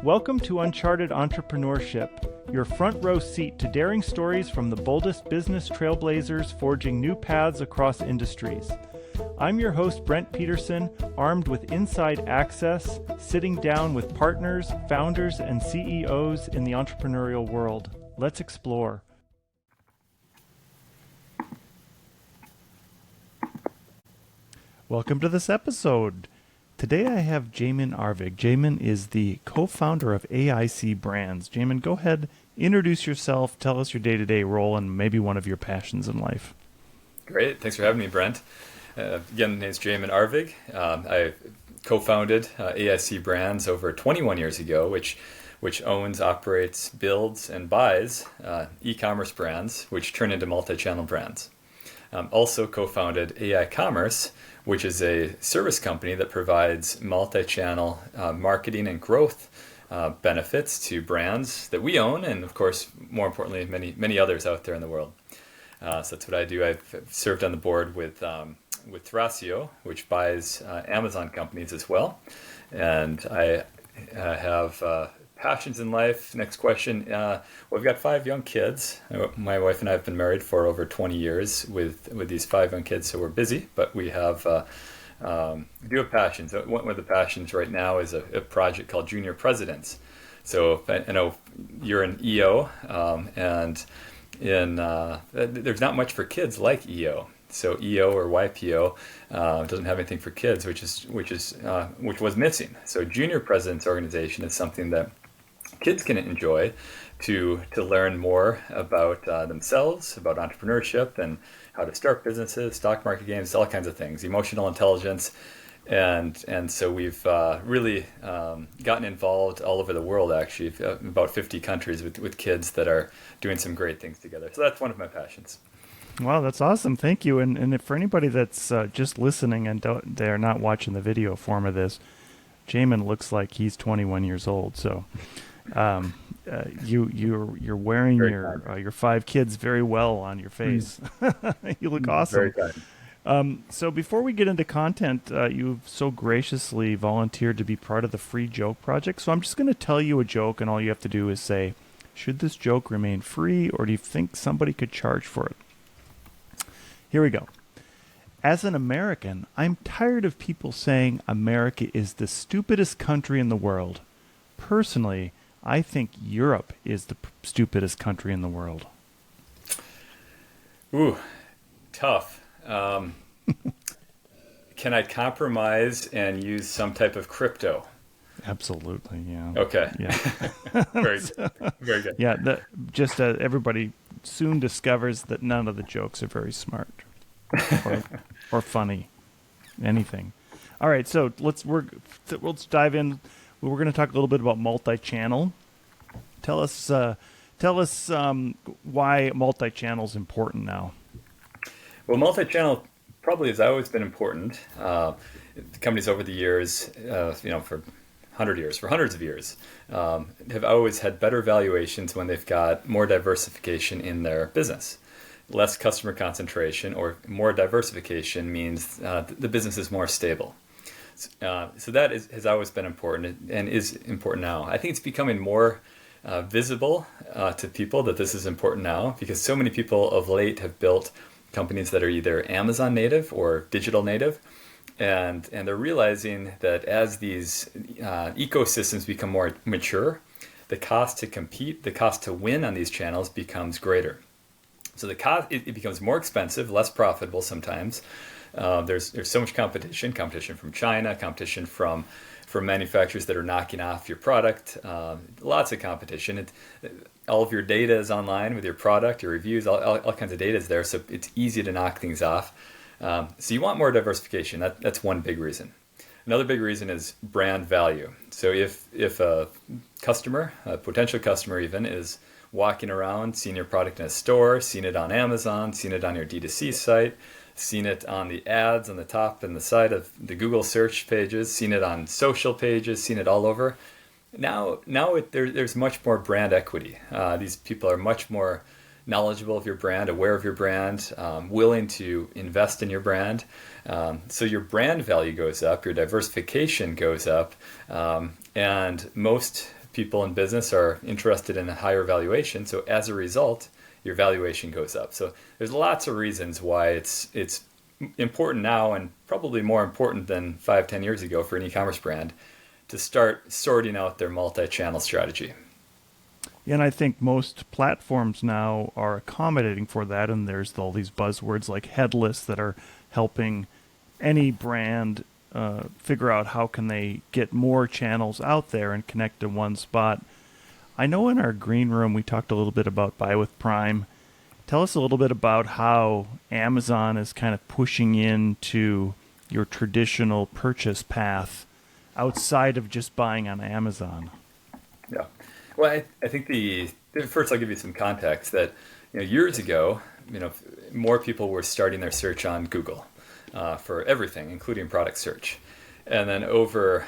Welcome to Uncharted Entrepreneurship, your front row seat to daring stories from the boldest business trailblazers forging new paths across industries. I'm your host, Brent Peterson, armed with inside access, sitting down with partners, founders, and CEOs in the entrepreneurial world. Let's explore. Welcome to this episode. Today I have Jamin Arvig. Jamin is the co-founder of AIC Brands. Jamin, go ahead, introduce yourself, tell us your day-to-day role, and maybe one of your passions in life. Great. Thanks for having me, Brent. Again, my name is Jamin Arvig. I co-founded AIC Brands over 21 years ago, which owns, operates, builds, and buys e-commerce brands, which turn into multi-channel brands. Also co-founded AI Commerce, which is a service company that provides multi-channel marketing and growth benefits to brands that we own, and of course, more importantly, many others out there in the world. So that's what I do. I've served on the board with Thrasio, which buys Amazon companies as well, and I have passions in life. Next question. We've got 5 young kids. My wife and I have been married for over 20 years with these 5 young kids, so we're busy, but we have we do have passions. One of the passions right now is a project called Junior Presidents. So I know you're an EO, and there's not much for kids like EO. So EO or YPO doesn't have anything for kids, which was missing. So Junior Presidents Organization is something that kids can enjoy to learn more about themselves, about entrepreneurship, and how to start businesses, stock market games, all kinds of things, emotional intelligence, and so we've really gotten involved all over the world. Actually, about 50 countries with kids that are doing some great things together. So that's one of my passions. Wow, that's awesome. Thank you. And if for anybody that's just listening and they're not watching the video form of this, Jamin looks like he's 21 years old. So you're wearing your 5 kids very well on your face. You look awesome. Very kind. So before we get into content, you've so graciously volunteered to be part of the Free Joke Project. So I'm just going to tell you a joke, and all you have to do is say, should this joke remain free, or do you think somebody could charge for it? Here we go. As an American, I'm tired of people saying America is the stupidest country in the world. Personally, I think Europe is the stupidest country in the world. Ooh, tough. Can I compromise and use some type of crypto? Absolutely, yeah. Okay. Yeah. Very good. Very good. Yeah, everybody soon discovers that none of the jokes are very smart or funny, anything. All right, so let's dive in. We're going to talk a little bit about multi-channel. Tell us why multi-channel is important now. Well, multi-channel probably has always been important. Companies over the years, for hundreds of years, have always had better valuations when they've got more diversification in their business. Less customer concentration or more diversification means the business is more stable. So that has always been important and is important now. I think it's becoming more visible to people that this is important now, because so many people of late have built companies that are either Amazon native or digital native. And they're realizing that as these ecosystems become more mature, the cost to compete, the cost to win on these channels becomes greater. So the cost, it becomes more expensive, less profitable sometimes. There's so much competition from China, competition from manufacturers that are knocking off your product. Lots of competition. All of your data is online with your product, your reviews, all kinds of data is there. So it's easy to knock things off. So you want more diversification. That's one big reason. Another big reason is brand value. So if a customer, a potential customer even, is walking around, seeing your product in a store, seeing it on Amazon, seeing it on your D2C site, seeing it on the ads on the top and the side of the Google search pages, seeing it on social pages, seeing it all over. Now there's much more brand equity. These people are much more knowledgeable of your brand, aware of your brand, willing to invest in your brand. So your brand value goes up, your diversification goes up, and most people in business are interested in a higher valuation. So as a result, your valuation goes up. So there's lots of reasons why it's important now, and probably more important than 5-10 years ago for an e-commerce brand, to start sorting out their multi-channel strategy. And I think most platforms now are accommodating for that, and there's all these buzzwords like headless that are helping any brand figure out how can they get more channels out there and connect to one spot. I know in our green room we talked a little bit about Buy with Prime. Tell us a little bit about how Amazon is kind of pushing into your traditional purchase path outside of just buying on Amazon. Yeah. Well, I think first I'll give you some context that years ago, more people were starting their search on Google for everything, including product search, and then over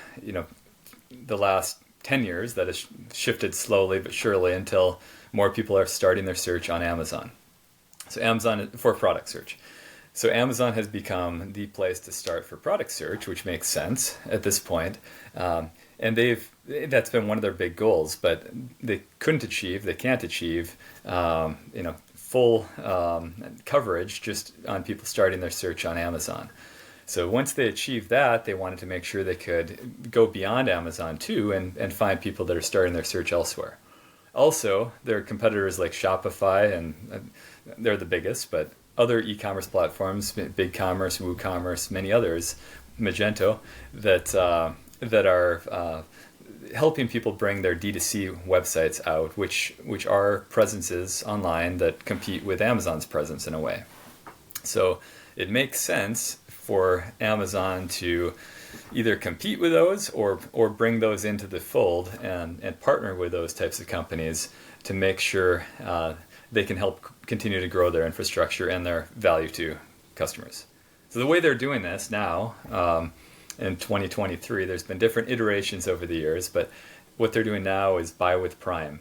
the last 10 years, that has shifted slowly but surely until more people are starting their search on Amazon. So Amazon for product search. So Amazon has become the place to start for product search, which makes sense at this point. And that's been one of their big goals, but they can't achieve, full coverage just on people starting their search on Amazon. So once they achieved that, they wanted to make sure they could go beyond Amazon too and find people that are starting their search elsewhere. Also, there are competitors like Shopify, and they're the biggest, but other e-commerce platforms, BigCommerce, WooCommerce, many others, Magento, that are helping people bring their D2C websites out, which are presences online that compete with Amazon's presence in a way. So it makes sense for Amazon to either compete with those or bring those into the fold and partner with those types of companies to make sure they can help continue to grow their infrastructure and their value to customers. So the way they're doing this now, in 2023, there's been different iterations over the years, but what they're doing now is Buy with Prime.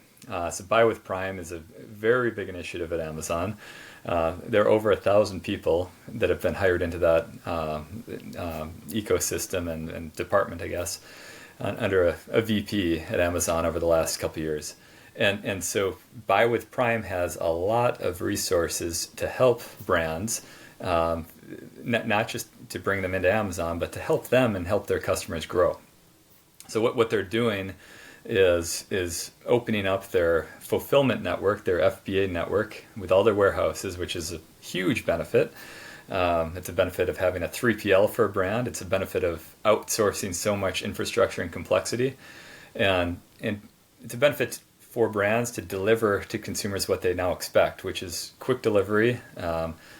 So Buy with Prime is a very big initiative at Amazon. There are over 1,000 people that have been hired into that ecosystem and department, I guess, under a VP at Amazon over the last couple of years. And so Buy with Prime has a lot of resources to help brands, not just to bring them into Amazon, but to help them and help their customers grow. So what they're doing is opening up their fulfillment network, their FBA network, with all their warehouses, which is a huge benefit. It's a benefit of having a 3PL for a brand. It's a benefit of outsourcing so much infrastructure and complexity. And it's a benefit for brands to deliver to consumers what they now expect, which is quick delivery,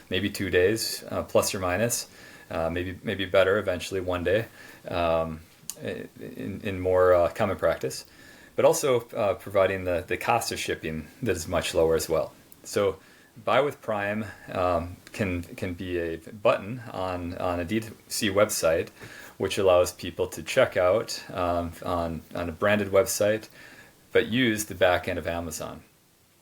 maybe 2 days, plus or minus, maybe better eventually 1 day, in more common practice, but also providing the cost of shipping that is much lower as well. So Buy with Prime can be a button on a D2C website, which allows people to check out on a branded website, but use the back end of Amazon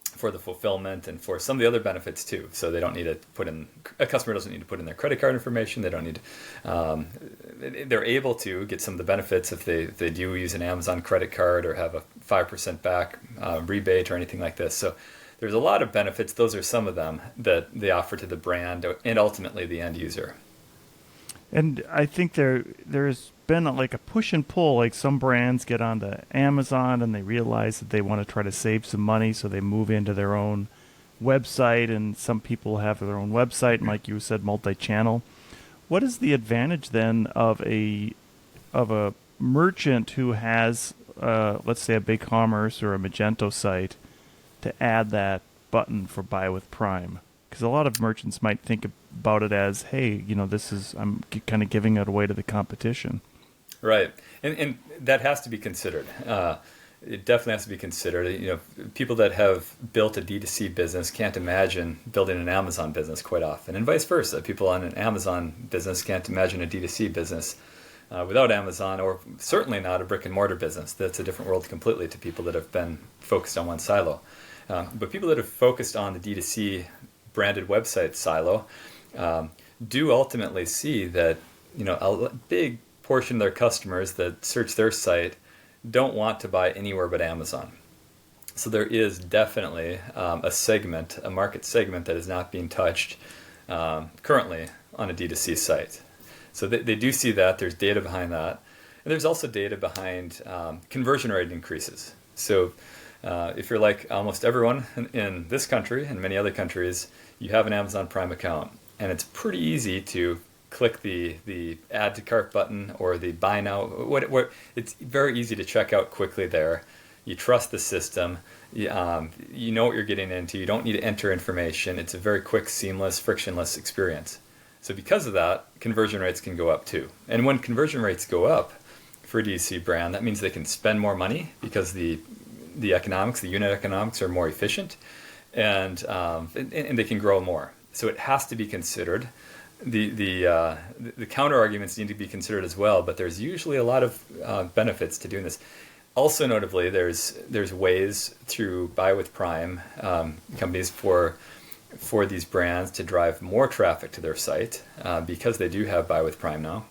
for the fulfillment and for some of the other benefits too. So they don't need to a customer doesn't need to put in their credit card information. They don't need they're able to get some of the benefits if they do use an Amazon credit card or have a 5% back rebate or anything like this. So there's a lot of benefits. Those are some of them that they offer to the brand and ultimately the end user. And I think there's been like a push and pull. Like some brands get onto Amazon and they realize that they want to try to save some money, so they move into their own website. And some people have their own website, and like you said, multi-channel. What is the advantage then of a merchant who has, let's say, a BigCommerce or a Magento site to add that button for Buy with Prime? Because a lot of merchants might think about it as, hey, I'm kind of giving it away to the competition. Right. And that has to be considered. It definitely has to be considered. People that have built a D2C business can't imagine building an Amazon business quite often, and vice versa. People on an Amazon business can't imagine a D2C business without Amazon, or certainly not a brick and mortar business. That's a different world completely to people that have been focused on one silo. But people that have focused on the D2C branded website silo do ultimately see that a big portion of their customers that search their site don't want to buy anywhere but Amazon. So there is definitely a market segment that is not being touched currently on a D2C site. So they do see that. There's data behind that. And there's also data behind conversion rate increases. So if you're like almost everyone in this country and many other countries, you have an Amazon Prime account. And it's pretty easy to click the add to cart button or the buy now. It's very easy to check out quickly there. You trust the system. You know what you're getting into. You don't need to enter information. It's a very quick, seamless, frictionless experience. So because of that, conversion rates can go up too. And when conversion rates go up for a DC brand, that means they can spend more money because the economics, the unit economics are more efficient, and they can grow more. So it has to be considered. The counter arguments need to be considered as well, but there's usually a lot of benefits to doing this. Also notably, there's ways through Buy with Prime companies for these brands to drive more traffic to their site because they do have Buy with Prime now.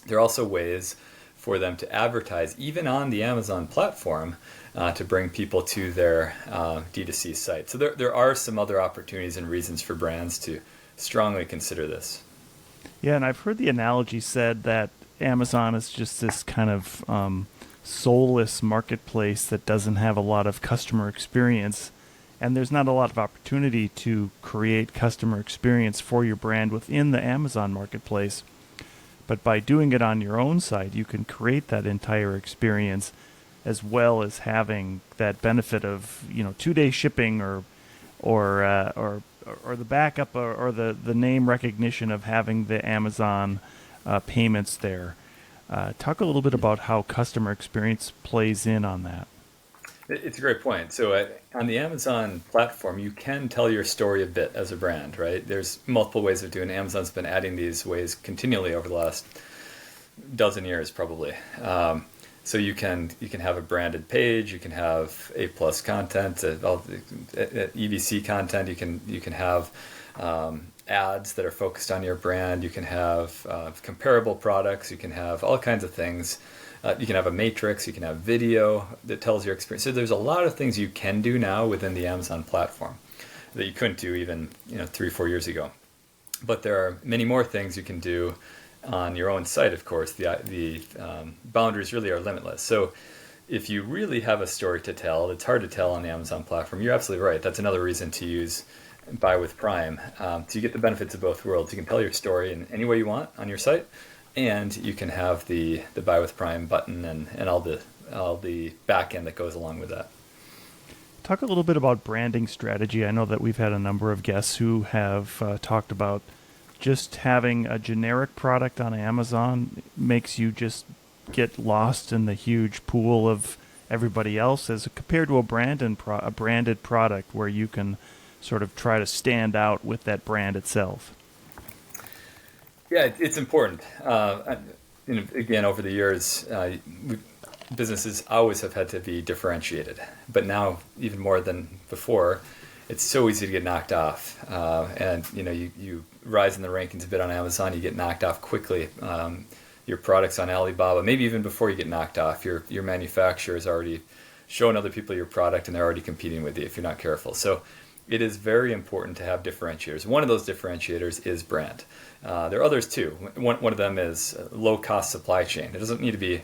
There are also ways for them to advertise even on the Amazon platform to bring people to their D2C site. So there are some other opportunities and reasons for brands to strongly consider this. Yeah, and I've heard the analogy said that Amazon is just this kind of soulless marketplace that doesn't have a lot of customer experience, and there's not a lot of opportunity to create customer experience for your brand within the Amazon marketplace. But by doing it on your own site, you can create that entire experience, as well as having that benefit of 2-day shipping or the backup or the name recognition of having the Amazon payments there. Talk a little bit about how customer experience plays in on that. It's a great point. So on the Amazon platform, you can tell your story a bit as a brand, right? There's multiple ways of doing it. Amazon's been adding these ways continually over the last dozen years, probably. So you can have a branded page, you can have A+ content, EVC content. You can have ads that are focused on your brand. You can have comparable products. You can have all kinds of things. You can have a matrix. You can have video that tells your experience. So there's a lot of things you can do now within the Amazon platform that you couldn't do even 3-4 years ago. But there are many more things you can do on your own site. Of course, the boundaries really are limitless. So if you really have a story to tell, it's hard to tell on the Amazon platform. You're absolutely right. That's another reason to use Buy with Prime. So you get the benefits of both worlds. You can tell your story in any way you want on your site, and you can have the Buy with Prime button and all the back end that goes along with that. Talk a little bit about branding strategy. I know that we've had a number of guests who have talked about just having a generic product on Amazon makes you just get lost in the huge pool of everybody else, as compared to a branded product where you can sort of try to stand out with that brand itself. Yeah, it's important. Again, over the years, businesses always have had to be differentiated, but now even more than before, it's so easy to get knocked off. And you rise in the rankings a bit on Amazon, you get knocked off quickly. Your products on Alibaba, maybe even before you get knocked off, your manufacturer is already showing other people your product, and they're already competing with you if you're not careful. So it is very important to have differentiators. One of those differentiators is brand. There are others too. One of them is low-cost supply chain. It doesn't need to be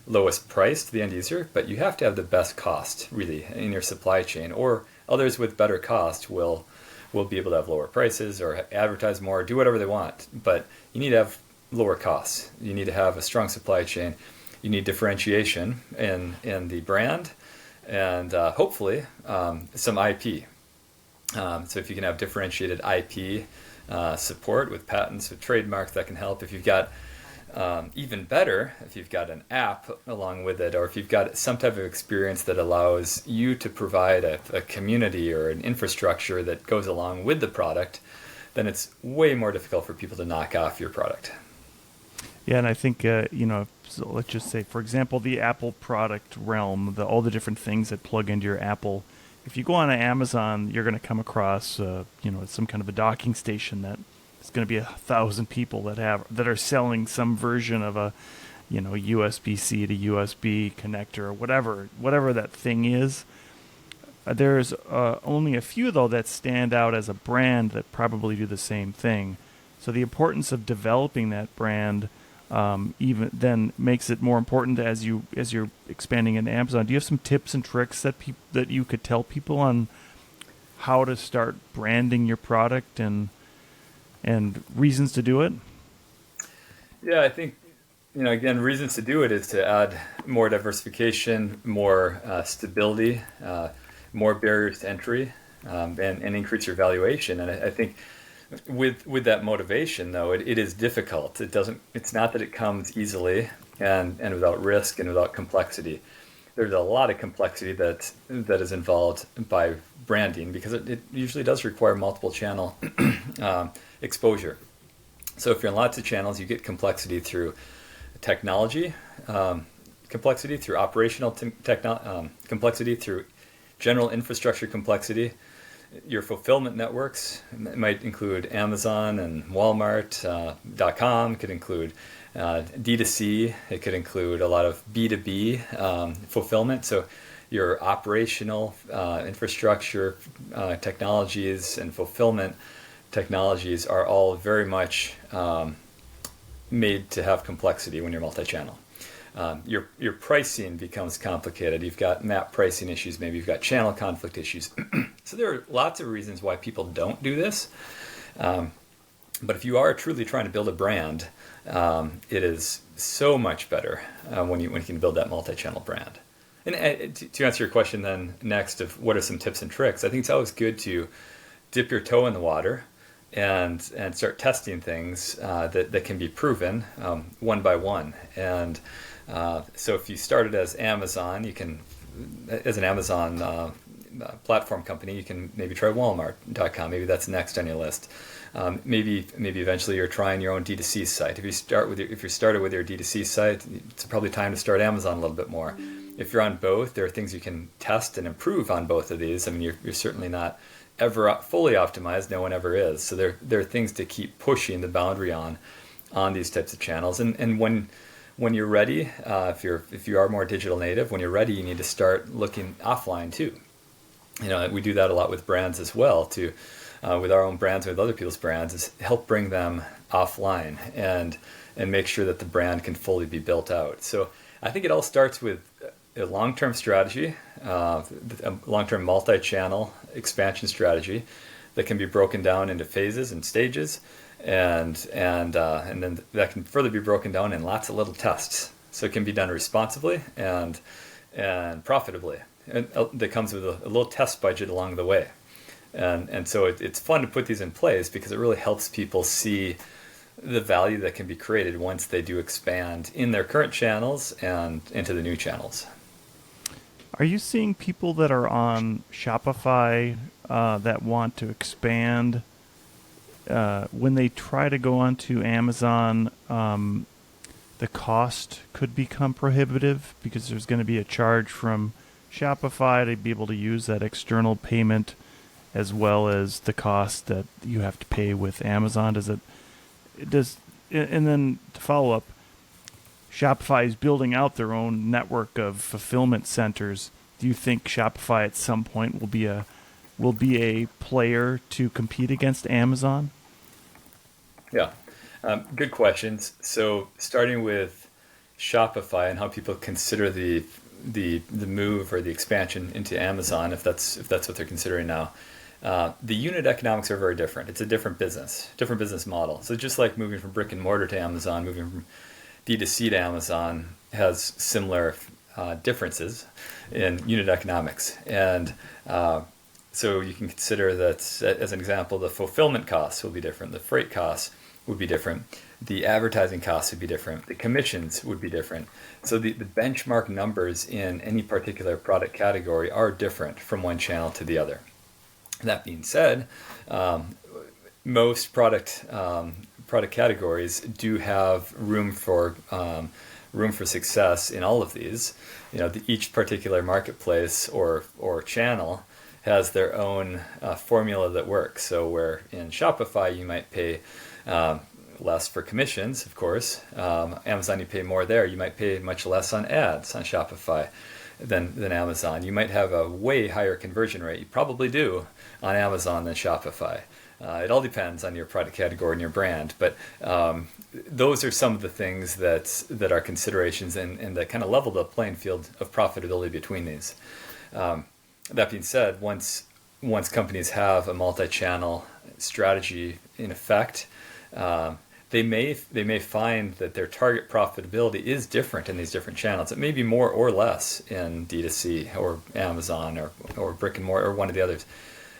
lowest price to the end user, but you have to have the best cost, really, in your supply chain, or others with better cost will be able to have lower prices or advertise more, do whatever they want. But you need to have lower costs. You need to have a strong supply chain. You need differentiation in the brand, and hopefully some IP. So if you can have differentiated IP support with patents, with trademarks, that can help. If you've got even better, if you've got an app along with it, or if you've got some type of experience that allows you to provide a community or an infrastructure that goes along with the product, then it's way more difficult for people to knock off your product. Yeah, and I think, so let's just say, for example, the Apple product realm, all the different things that plug into your Apple. If you go on Amazon, you're going to come across, some kind of a docking station that it's going to be 1,000 people that are selling some version of a USB-C to USB connector or whatever that thing is. There's only a few, though, that stand out as a brand that probably do the same thing. So the importance of developing that brand even then makes it more important as you're expanding into Amazon. Do you have some tips and tricks that you could tell people on how to start branding your product and reasons to do it? Yeah, I think, again, reasons to do it is to add more diversification, more stability, more barriers to entry, and increase your valuation. And I think with that motivation, though, it is difficult. It's not that it comes easily and without risk and without complexity. There's a lot of complexity that is involved by branding, because it usually does require multiple channel exposure. So if you're in lots of channels, you get complexity through technology, complexity through operational complexity, through general infrastructure complexity. Your fulfillment networks might include Amazon and Walmart.com. It could include D2C. It could include a lot of B2B fulfillment. So your operational infrastructure technologies and fulfillment technologies are all very much made to have complexity when you're multi-channel. Your pricing becomes complicated. You've got map pricing issues, maybe you've got channel conflict issues. So there are lots of reasons why people don't do this. But if you are truly trying to build a brand, it is so much better when you can build that multi-channel brand. And to answer your question then next of what are some tips and tricks, I think it's always good to dip your toe in the water and start testing things that can be proven one by one. And so if you started as Amazon, you can, as an Amazon platform company, you can maybe try Walmart.com. Maybe that's next on your list. Maybe eventually you're trying your own D2C site. If you started with your D2C site, it's probably time to start Amazon a little bit more. If you're on both, there are things you can test and improve on both of these. I mean, you're certainly not ever fully optimized. No one ever is. So there are things to keep pushing the boundary on these types of channels. And when you're ready, if you are more digital native, when you're ready, you need to start looking offline too. We do that a lot with brands as well too. With our own brands, with other people's brands, is help bring them offline and make sure that the brand can fully be built out. So I think it all starts with a long-term strategy, a long-term multi-channel expansion strategy that can be broken down into phases and stages, and then that can further be broken down in lots of little tests. So it can be done responsibly and profitably, and that comes with a little test budget along the way. And so it's fun to put these in place because it really helps people see the value that can be created once they do expand in their current channels and into the new channels. Are you seeing people that are on Shopify that want to expand when they try to go onto Amazon? The cost could become prohibitive because there's going to be a charge from Shopify to be able to use that external payment, as well as the cost that you have to pay with Amazon. And then to follow up, Shopify is building out their own network of fulfillment centers. Do you think Shopify at some point will be a player to compete against Amazon? Yeah, good questions. So starting with Shopify and how people consider the move or the expansion into Amazon, if that's what they're considering now. The unit economics are very different. It's a different business model. So just like moving from brick and mortar to Amazon, moving from D2C to Amazon has similar differences in unit economics. And so you can consider that, as an example, the fulfillment costs will be different. The freight costs would be different. The advertising costs would be different. The commissions would be different. So the benchmark numbers in any particular product category are different from one channel to the other. That being said, most product categories do have room for success in all of these. Each particular marketplace or channel has their own formula that works. So where in Shopify you might pay less for commissions, of course. Amazon, you pay more there. You might pay much less on ads on Shopify than Amazon. You might have a way higher conversion rate. You probably do on Amazon than Shopify. It all depends on your product category and your brand, but those are some of the things that are considerations and that kind of level the playing field of profitability between these. That being said, once companies have a multi-channel strategy in effect, they may find that their target profitability is different in these different channels. It may be more or less in D2C or Amazon or brick and mortar or one of the others.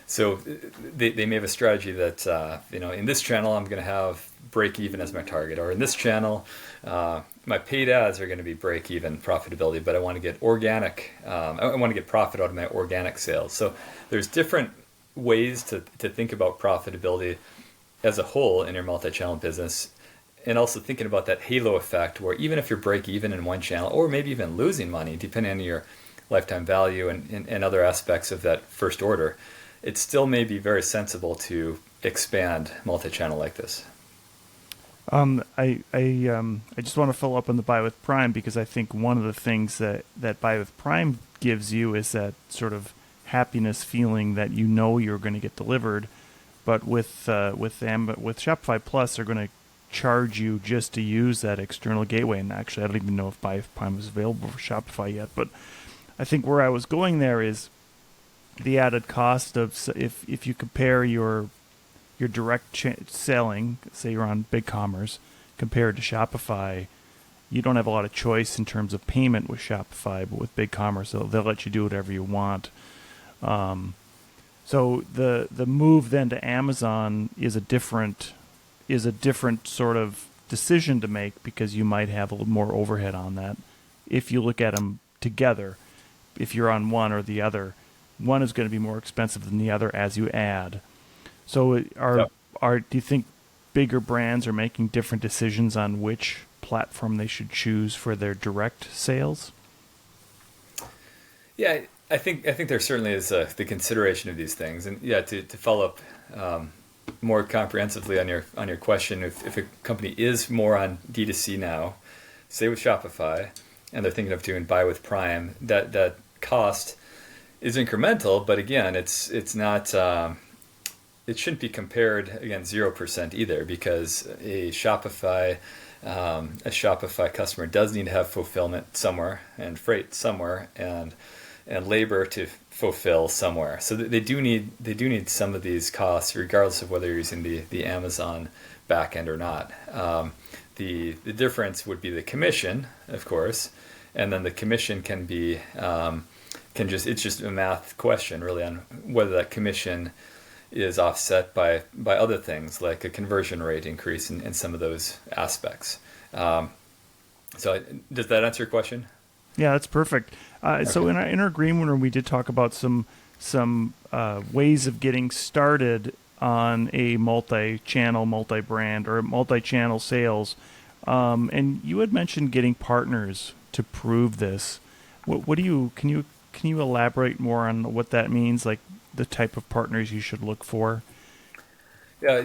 So they may have a strategy that in this channel I'm going to have break even as my target, or in this channel my paid ads are going to be break even profitability, but I want to get organic. I want to get profit out of my organic sales. So there's different ways to think about profitability as a whole in your multi-channel business, and also thinking about that halo effect where even if you're break even in one channel or maybe even losing money depending on your lifetime value and other aspects of that first order, it still may be very sensible to expand multi-channel like this. I just want to follow up on the Buy with Prime, because I think one of the things that Buy with Prime gives you is that sort of happiness feeling that you're going to get delivered. But with Shopify Plus, they're going to charge you just to use that external gateway. And actually, I don't even know if Buy with Prime is available for Shopify yet. But I think where I was going there is the added cost of, if you compare your direct selling, say you're on BigCommerce, compared to Shopify, you don't have a lot of choice in terms of payment with Shopify, but with BigCommerce, they'll let you do whatever you want. So the move then to Amazon is a different sort of decision to make, because you might have a little more overhead on that. If you look at them together, if you're on one or the other, one is going to be more expensive than the other as you add. So do you think bigger brands are making different decisions on which platform they should choose for their direct sales? Yeah, I think there certainly is the consideration of these things, and to follow up more comprehensively on your question, if a company is more on D2C now, say with Shopify, and they're thinking of doing Buy with Prime, that cost is incremental, but again, it's not. It shouldn't be compared against 0% either, because a Shopify customer does need to have fulfillment somewhere and freight somewhere and labor to fulfill somewhere. So they do need some of these costs, regardless of whether you're using the Amazon backend or not. The difference would be the commission, of course, and then the commission can be it's just a math question really on whether that commission is offset by other things like a conversion rate increase in some of those aspects. So does that answer your question? Yeah, that's perfect. Okay. So in our agreement room, we did talk about some ways of getting started on a multi-channel, multi-brand, or multi-channel sales. And you had mentioned getting partners to prove this. Can you elaborate more on what that means, like the type of partners you should look for? Yeah,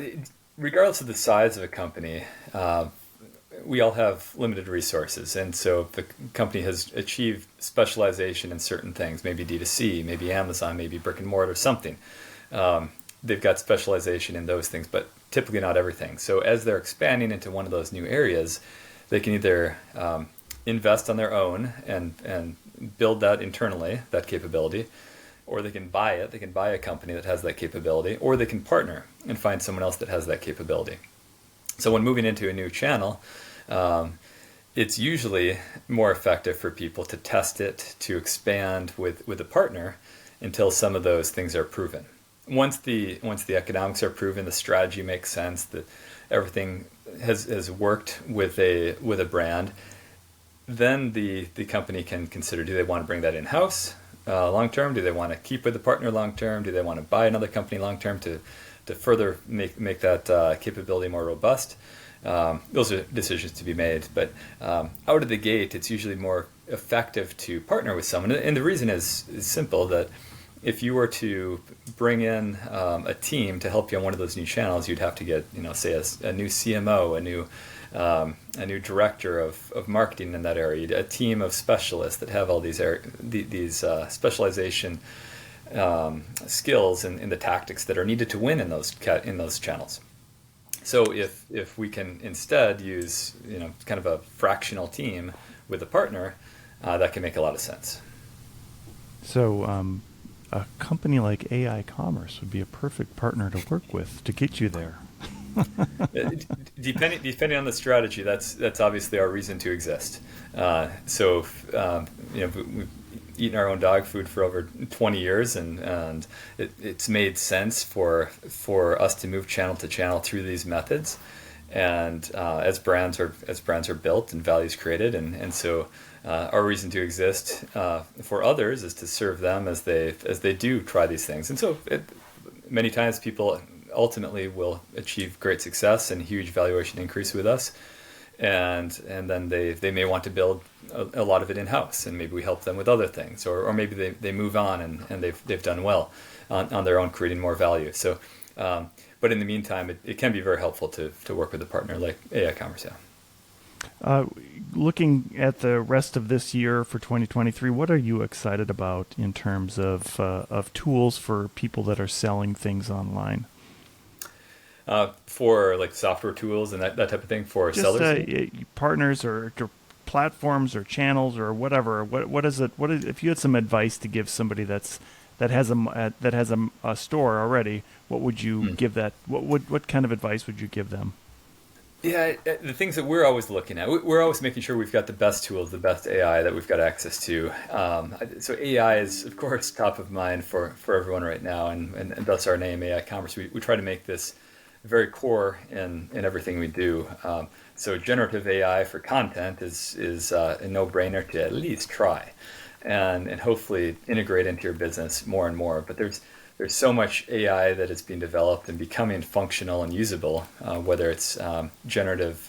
regardless of the size of a company, we all have limited resources. And so if the company has achieved specialization in certain things, maybe D2C, maybe Amazon, maybe brick and mortar, something, they've got specialization in those things, but typically not everything. So as they're expanding into one of those new areas, they can either invest on their own and build that internally, that capability, or they can buy it. They can buy a company that has that capability, or they can partner and find someone else that has that capability. So when moving into a new channel, it's usually more effective for people to test it, to expand with a partner until some of those things are proven. Once the economics are proven, the strategy makes sense, that everything has worked with a brand, then the company can consider, do they want to bring that in-house long term? Do they want to keep with the partner long term? Do they want to buy another company long term to further make that capability more robust? Those are decisions to be made. But out of the gate, it's usually more effective to partner with someone. And the reason is simple, that if you were to bring in a team to help you on one of those new channels, you'd have to get, say a new CMO, a new director of marketing in that area, a team of specialists that have all these specialization skills in the tactics that are needed to win in those channels. So if we can instead use kind of a fractional team with a partner, that can make a lot of sense. So a company like AI Commerce would be a perfect partner to work with to get you there. Depending on the strategy, that's obviously our reason to exist. So we've eaten our own dog food for over 20 years, and it's made sense for us to move channel to channel through these methods. And as brands are built and values created, and so our reason to exist for others is to serve them as they do try these things. And so many times people ultimately will achieve great success and huge valuation increase with us, and then they may want to build a lot of it in house, and maybe we help them with other things, or maybe they move on and they've done well on their own, creating more value. So. But in the meantime, it can be very helpful to work with a partner like AI Commerce. Yeah. Looking at the rest of this year for 2023, what are you excited about in terms of tools for people that are selling things online? For like software tools and that type of thing for Just, sellers? partners or platforms or channels or whatever. What is it? What is, if you had some advice to give somebody that has a store already, what would you give that? What kind of advice would you give them? Yeah, the things that we're always looking at, we're always making sure we've got the best tools, the best AI that we've got access to. So AI is, of course, top of mind for everyone right now, and thus our name, AI Commerce. We try to make this very core in everything we do. So generative AI for content is a no-brainer to at least try, and hopefully integrate into your business more and more. But there's so much AI that is being developed and becoming functional and usable, whether it's generative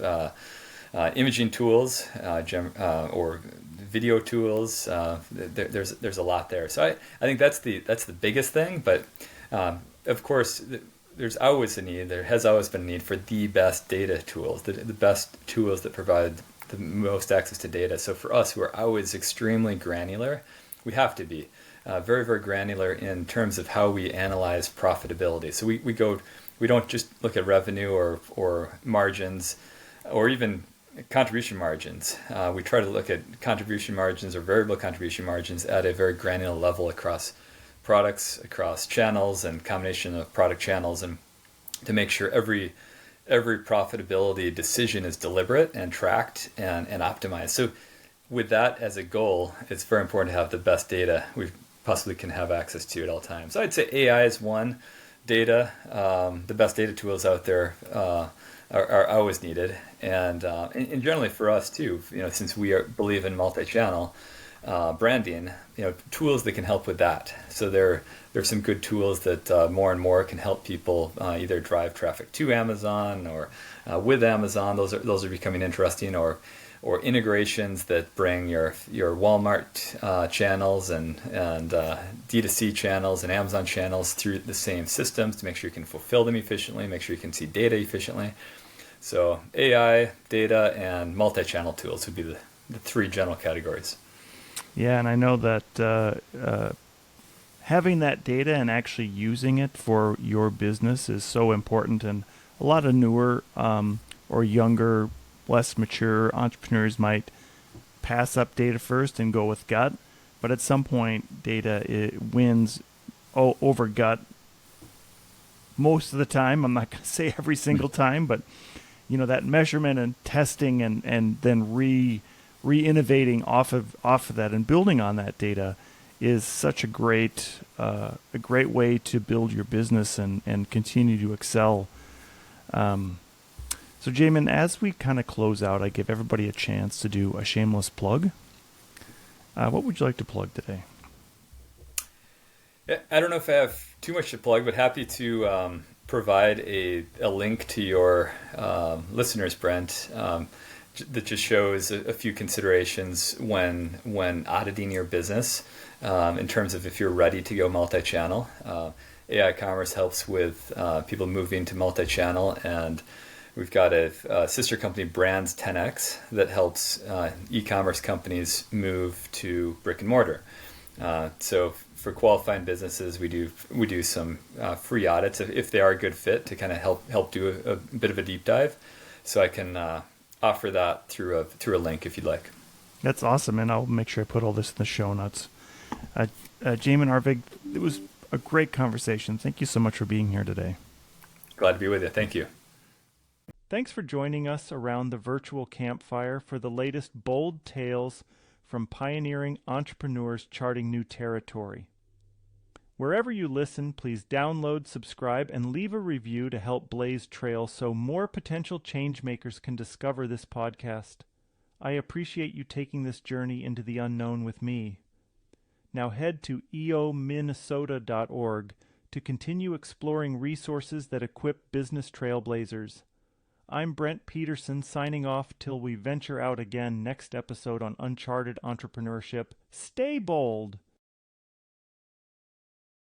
imaging tools or video tools. There's a lot there. So I think that's the biggest thing. But of course, there's always a need. There has always been a need for the best data tools, the best tools that provide the most access to data. So for us, who are always extremely granular, we have to be very, very granular in terms of how we analyze profitability. So we don't just look at revenue or margins or even contribution margins. We try to look at contribution margins or variable contribution margins at a very granular level across products, across channels, and combination of product channels, and to make sure every profitability decision is deliberate and tracked and optimized. So with that as a goal, it's very important to have the best data we possibly can have access to at all times. So I'd say AI is one. Data, the best data tools out there are always needed, and generally for us too. Since we believe in multi-channel branding, tools that can help with that. So there's some good tools that more and more can help people either drive traffic to Amazon or with Amazon. Those are becoming interesting, or integrations that bring your Walmart channels and D2C channels and Amazon channels through the same systems to make sure you can fulfill them efficiently, make sure you can see data efficiently. So AI, data, and multi-channel tools would be the three general categories. Yeah, and I know that having that data and actually using it for your business is so important, and a lot of newer or younger, less mature entrepreneurs might pass up data first and go with gut, but at some point data wins over gut most of the time. I'm not going to say every single time, but that measurement and testing and then re-innovating off of that and building on that data is such a great way to build your business and continue to excel. So, Jamin, as we kind of close out, I give everybody a chance to do a shameless plug. What would you like to plug today? Yeah, I don't know if I have too much to plug, but happy to provide a link to your listeners, Brent, that just shows a few considerations when auditing your business in terms of if you're ready to go multi-channel. AI commerce helps with people moving to multi-channel, and we've got a sister company, Brands 10X, that helps e-commerce companies move to brick and mortar. So for qualifying businesses, we do some free audits if they are a good fit to kind of help do a bit of a deep dive. So I can offer that through a link if you'd like. That's awesome, and I'll make sure I put all this in the show notes. Jamin, Arvig, it was a great conversation. Thank you so much for being here today. Glad to be with you. Thank you. Thanks for joining us around the virtual campfire for the latest bold tales from pioneering entrepreneurs charting new territory. Wherever you listen, please download, subscribe, and leave a review to help blaze trails so more potential changemakers can discover this podcast. I appreciate you taking this journey into the unknown with me. Now head to eominnesota.org to continue exploring resources that equip business trailblazers. I'm Brent Peterson, signing off till we venture out again next episode on Uncharted Entrepreneurship. Stay bold!